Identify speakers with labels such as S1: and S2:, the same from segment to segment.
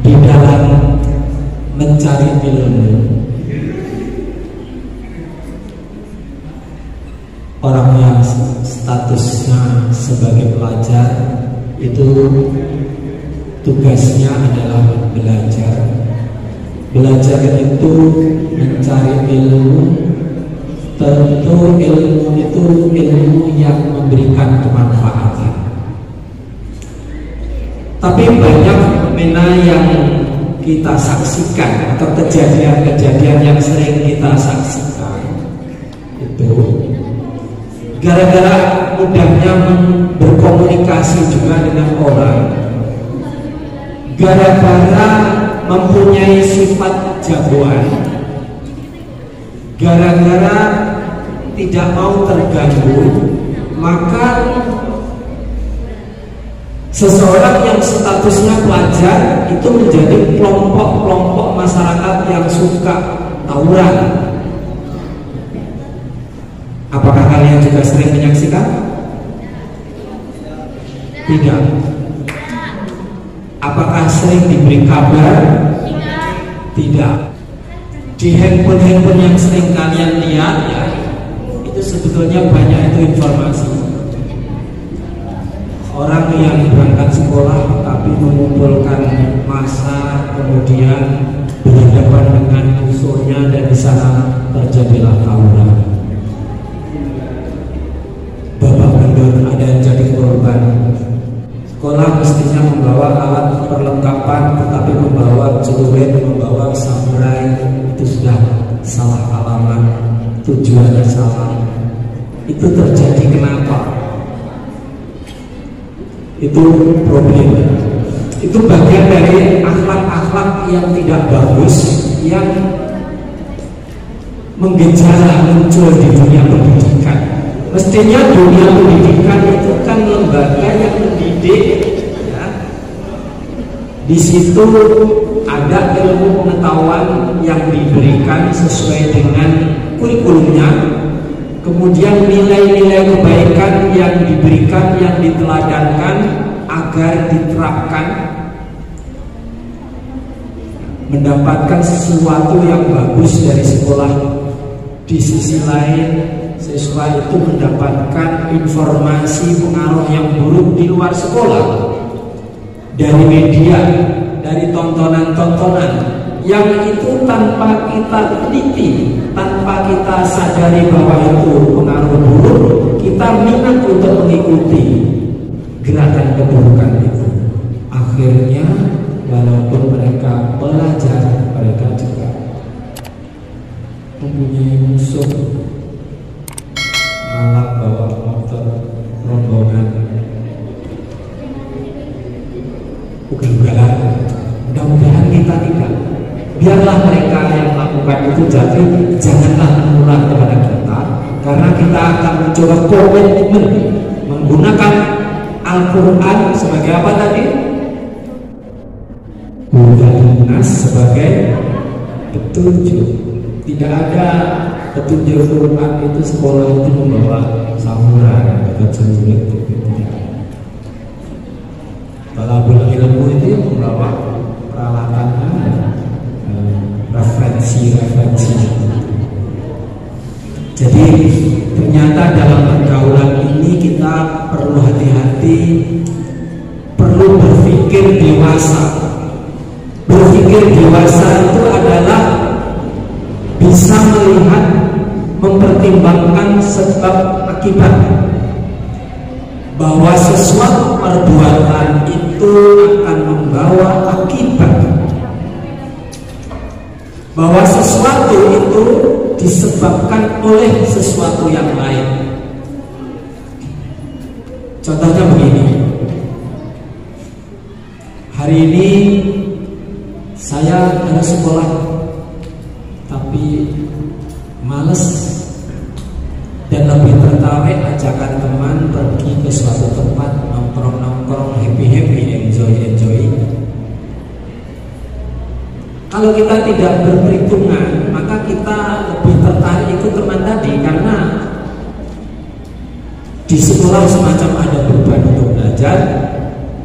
S1: di dalam mencari ilmu, orang yang statusnya sebagai pelajar itu tugasnya adalah belajar. Belajar itu mencari ilmu. Tentu ilmu itu ilmu yang memberikan kemanfaatan. Tapi banyak fenomena yang kita saksikan atau kejadian-kejadian yang sering kita saksikan itu gara-gara mudahnya berkomunikasi juga dengan orang, gara-gara mempunyai sifat jagoan, gara-gara tidak mau terganggu, maka seseorang yang statusnya pelajar itu menjadi kelompok-kelompok masyarakat yang suka tawuran. Apakah kalian juga sering menyaksikan? Tidak. Apakah sering diberi kabar? Tidak. Di handphone yang sering kalian lihat ya, itu sebetulnya banyak itu informasi. Orang yang berangkat sekolah tapi mengumpulkan massa, kemudian berhadapan dengan musuhnya dan di sana terjadilah tawuran. Bapak Gendut ada yang jadi korban. Sekolah mestinya membawa alat perlengkapan, tetapi membawa celurit, membawa samurai, itu sudah salah alamat, tujuannya salah. Itu terjadi kenapa? Itu problem. Itu bagian dari akhlak-akhlak yang tidak bagus, yang menggejala muncul di dunia pendidikan. Mestinya dunia pendidikan itu kan lembaga yang mendidik, ya. Di situ ada ilmu pengetahuan yang diberikan sesuai dengan kurikulumnya, kemudian nilai-nilai kebaikan yang diberikan, yang diteladankan agar diterapkan, mendapatkan sesuatu yang bagus dari sekolah. Di sisi lain, siswa itu mendapatkan informasi pengaruh yang buruk di luar sekolah, dari media, dari tontonan-tontonan yang itu tanpa kita teliti, tanpa kita sadari bahwa itu pengaruh buruk, kita minat untuk mengikuti gerakan keburukan itu. Akhirnya walaupun mereka belajar, mereka juga mempunyai musuh, malah bawa motor rombongan ugal-ugalan. Mudah-mudahan kita tidak. Biarlah mereka yang melakukan itu, jadi janganlah menular kepada kita, karena kita akan mencoba komitmen menggunakan Al-Quran sebagai apa tadi? Hudan nas, sebagai petunjuk. Tidak ada petunjuk Quran itu sekolah itu membawa samurai atau celurit itu tidak. Talabul ilmu itu membawa peralatannya, referensi. Jadi ternyata dalam pergaulan ini kita perlu hati-hati, perlu berpikir dewasa. Berpikir dewasa itu adalah bisa melihat, mempertimbangkan sebab akibat, bahwa sesuatu perbuatan itu akan membawa akibat, bahwa sesuatu itu disebabkan oleh sesuatu yang lain. Contohnya begini, hari ini saya harus sekolah tapi males dan lebih tertarik ajakan teman pergi ke suatu tempat nongkrong, happy, enjoy. Kalau kita tidak berperhitungan, maka kita lebih tertarik ikut teman tadi, karena di sekolah semacam ada beban untuk belajar,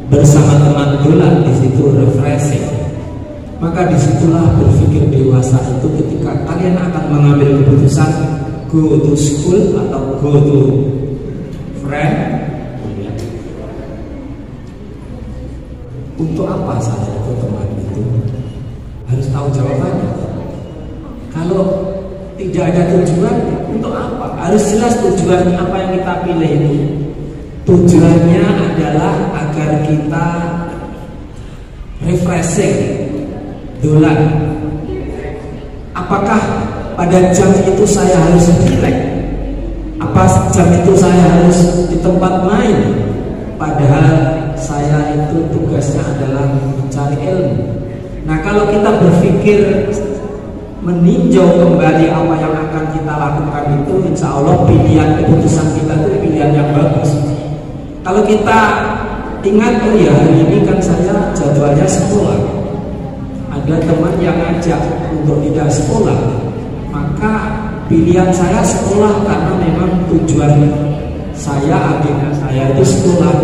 S1: bersama teman dolan, di situ refreshing. Maka disitulah berpikir dewasa itu ketika kalian akan mengambil keputusan go to school atau go to friend. Untuk apa saya itu teman itu? Harus tahu jawabannya. Kalau tidak ada tujuan, untuk apa? Harus jelas tujuan apa yang kita pilih itu. Tujuannya adalah agar kita refreshing, dolan. Apakah pada jam itu saya harus relax? Apa jam itu saya harus di tempat main? Padahal saya itu tugasnya adalah mencari ilmu. Nah, kalau kita berpikir meninjau kembali apa yang akan kita lakukan itu, insya Allah pilihan keputusan kita itu pilihan yang bagus. Kalau kita ingat, oh ya hari ini kan saya jadwalnya sekolah, ada teman yang ngajak untuk tidak sekolah, maka pilihan saya sekolah karena memang tujuan saya, agenda saya itu sekolah.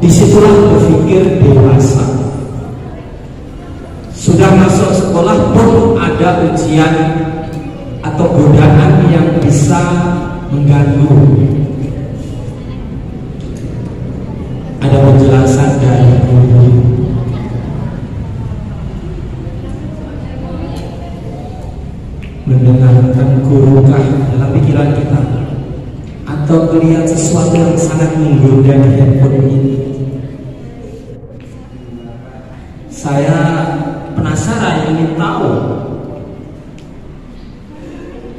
S1: Disitulah berpikir dewasa. Sudah masuk sekolah pun ada ujian atau godaan yang bisa mengganggu. Ada penjelasan dari guru. Mendengarkan gurukah dalam pikiran kita, atau melihat sesuatu yang sangat menggoda di handphone ini. Saya penasaran, ingin tahu.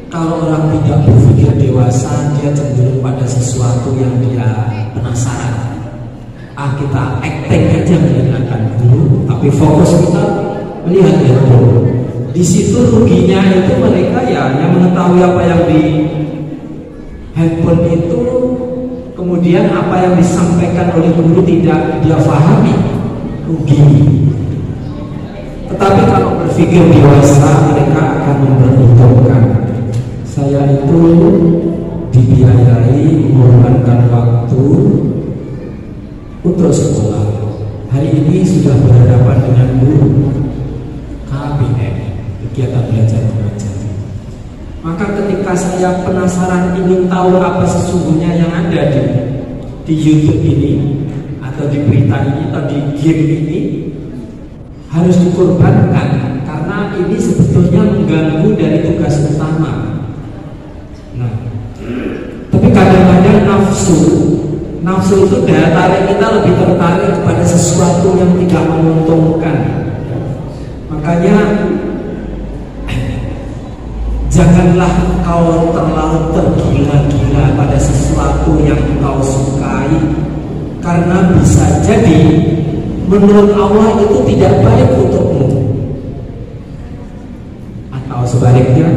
S1: Kalau orang tidak berpikir dewasa, dia cenderung pada sesuatu yang dia penasaran. Kita acting aja mendengarkan guru, tapi fokus kita melihat handphone. Di situ ruginya itu mereka ya yang mengetahui apa yang di handphone itu, kemudian apa yang disampaikan oleh guru tidak dia pahami, rugi. Tetapi kalau berpikir dewasa, mereka akan memperhitungkan, saya itu dibiayai mengorbankan waktu untuk sekolah. Hari ini sudah berhadapan dengan guru KBM, kegiatan belajar mengajar. Maka ketika saya penasaran ingin tahu apa sesungguhnya yang ada di YouTube ini, atau di berita ini, atau di game ini, harus dikorbankan karena ini sebetulnya mengganggu dari tugas utama. Nah, tapi kadang-kadang nafsu itu daya tarik kita lebih tertarik kepada sesuatu yang tidak menguntungkan. Makanya janganlah kau terlalu tergila-gila pada sesuatu yang kau sukai, karena bisa jadi menurut Allah itu tidak baik untukmu. Atau sebaliknya,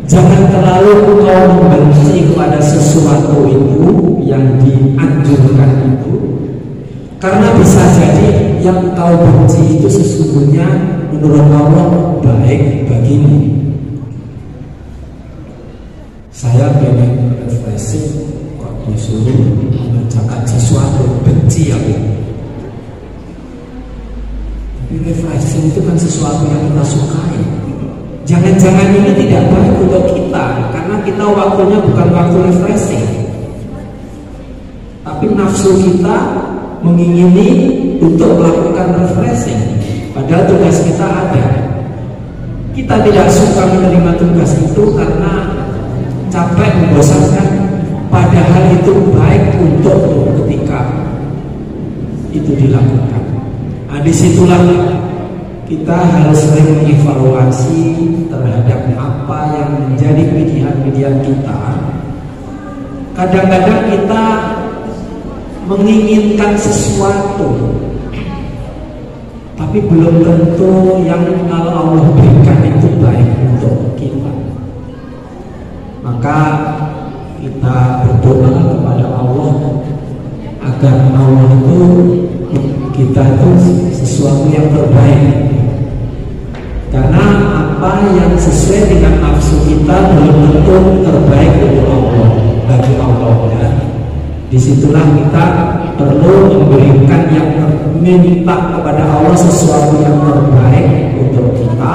S1: jangan terlalu kau membenci kepada sesuatu itu yang dianjurkan itu, karena bisa jadi yang kau benci itu sesungguhnya menurut Allah baik bagimu. Saya pengen refreshing, kok disuruh mengerjakan sesuatu benci ya. Refreshing itu kan sesuatu yang kita sukai. Jangan-jangan ini tidak baik untuk kita, karena kita waktunya bukan waktu refreshing, tapi nafsu kita mengingini untuk melakukan refreshing. Padahal tugas kita ada. Kita tidak suka menerima tugas itu karena capek, membosankan, padahal itu baik untukmu ketika itu dilakukan. Nah, disitulah kita harus sering mengevaluasi terhadap apa yang menjadi pilihan-pilihan kita. Kadang-kadang kita menginginkan sesuatu, tapi belum tentu yang kalau Allah berikan itu baik untuk kita. Maka kita berdoa kepada Allah agar Allah itu kita itu sesuatu yang terbaik, karena apa yang sesuai dengan nafsu kita belum tentu terbaik untuk Allah, bagi Allah ya. Disitulah kita perlu memberikan meminta kepada Allah sesuatu yang terbaik untuk kita,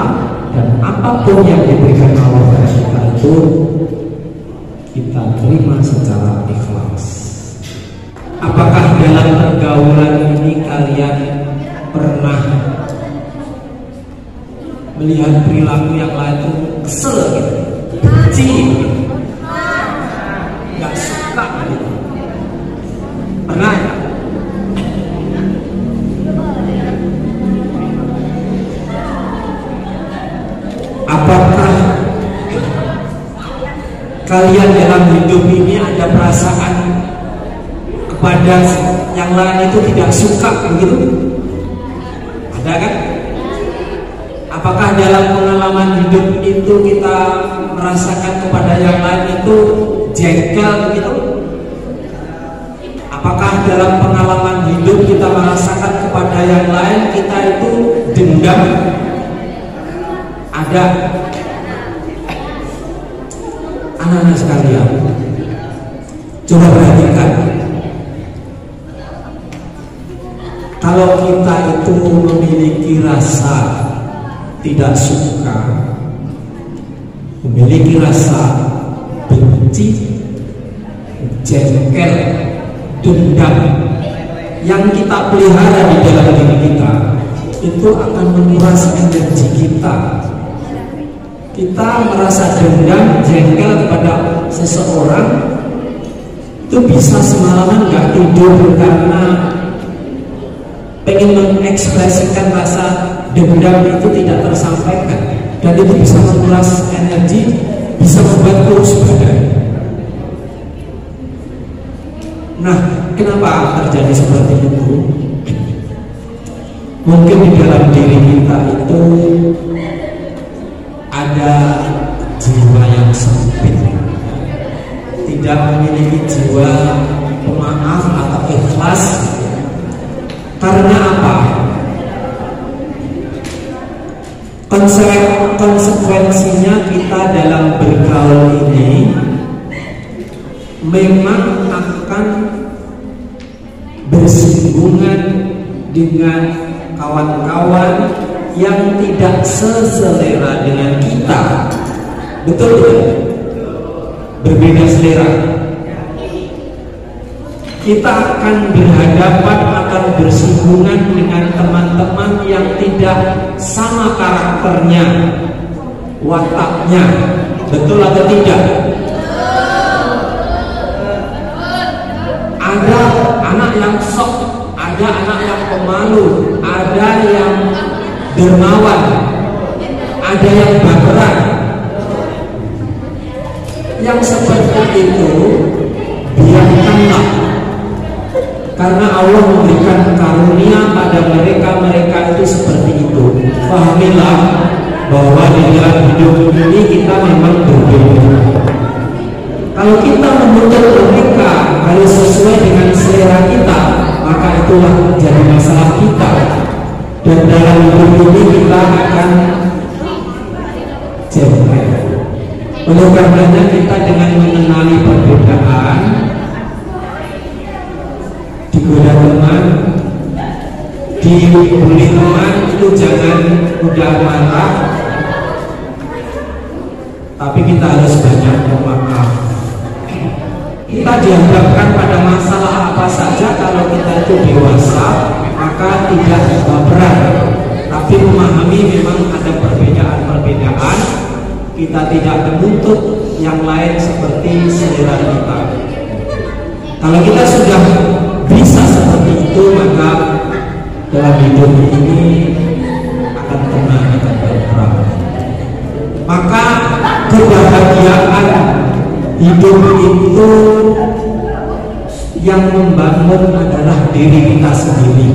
S1: dan apapun yang diberikan Allah kepada kita itu kita terima secara ikhlas. Apakah dalam pergaulan ini kalian pernah melihat perilaku yang lain itu kesel gitu, benci gitu, nggak suka gitu? Pernah? Apakah kalian dalam hidup ini ada perasaan kepada yang lain itu tidak suka begitu? Ada kan? Apakah dalam pengalaman hidup itu kita merasakan kepada yang lain itu jengkel begitu? Apakah dalam pengalaman hidup kita merasakan kepada yang lain kita itu dendam? Ada. Anak-anak sekalian, coba perhatikan. Kalau kita itu memiliki rasa tidak suka, memiliki rasa benci, jengkel, dendam yang kita pelihara di dalam diri kita, itu akan menguras energi kita. Kita merasa dendam, jengkel kepada seseorang, itu bisa semalaman nggak tidur karena pengen mengekspresikan rasa dendam itu tidak tersampaikan, dan itu bisa menguras energi, bisa membuat kurus badan. Nah, kenapa terjadi seperti itu? Mungkin di dalam diri kita itu ada jiwa yang sempit, tidak memiliki jiwa pemaaf atau ikhlas. Karena apa? Konsekuensinya kita dalam bergaul ini memang akan bersinggungan dengan kawan-kawan yang tidak seselera dengan kita. Betul tidak? Berbeda selera. Kita akan berhadapan, akan bersinggungan dengan teman-teman yang tidak sama karakternya, wataknya. Betul atau tidak? Ada anak yang sok, ada anak yang pemalu, ada yang dermawan, ada yang baperan. Yang seperti itu biarkanlah, karena Allah memberikan karunia pada mereka itu seperti itu. Pahamilah bahwa di dalam hidup ini kita memang berbeda. Kalau kita menuntut mereka harus sesuai dengan selera kita, maka itulah menjadi masalah kita. Dan dalam hidup ini kita akan jengkel. Oleh karenanya kita dengan mengenali perbedaan, digoda teman, dibully teman, itu jangan mudah marah, tapi kita harus banyak memaaf. Kita dihadapkan pada masalah apa saja, kalau kita itu dewasa maka tidak baperan, tapi memahami memang ada perbedaan-perbedaan. Kita tidak menuntut yang lain seperti selera kita. Kalau kita sudah bisa seperti itu, maka dalam hidup ini akan tenang, akan berperang. Maka kebahagiaan hidup itu yang membangun adalah diri kita sendiri.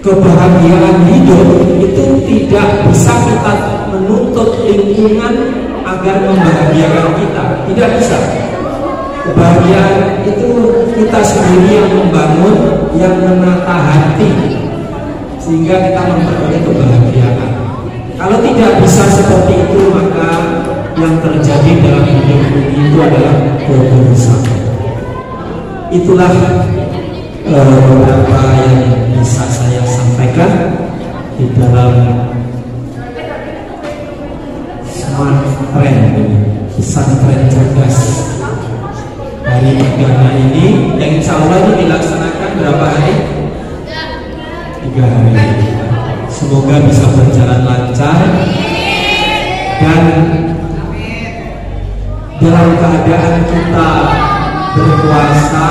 S1: Kebahagiaan hidup itu tidak bisa kita menuntut lingkungan agar membahagiakan kita. Tidak bisa. Kebahagiaan itu kita sendiri yang membangun, yang menata hati, sehingga kita memperoleh kebahagiaan. Kalau tidak bisa seperti itu, maka yang terjadi dalam hidup ini itu adalah kegelisahan. itulah beberapa yang bisa saya sampaikan di dalam smart trend pesantren cerdas hari perdana ini, yang insya Allah ini dilaksanakan berapa hari? 3 hari. Semoga bisa berjalan lancar dan dalam keadaan kita berpuasa,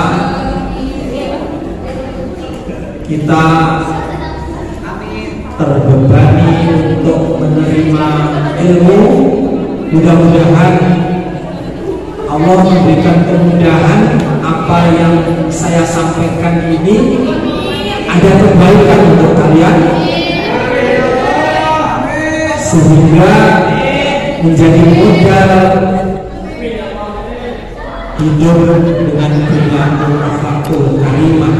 S1: kita terbebani untuk menerima ilmu. Mudah-mudahan Allah memberikan kemudahan apa yang saya sampaikan ini ada kebaikan untuk kalian, sehingga menjadi modal hidup dengan perilaku akhlakul karimah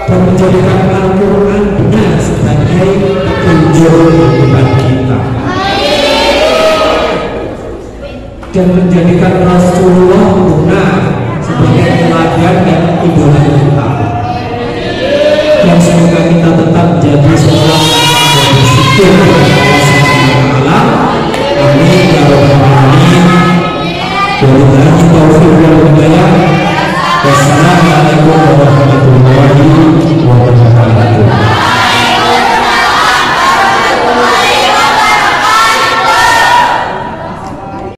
S1: dan menjadikan Al-Quran benar sebagai petunjuk kehidupan kita dan menjadikan Rasulullah benar sebagai teladan dan idola kita. Dan semoga kita tetap jadi seorang yang bersyukur kepada Allah Subhanahu wa Ta'ala. Amin ya rabbal alamin. Wabillahi taufiq wal hidayah. Wassalamualaikum warahmatullahi wabarakatuh.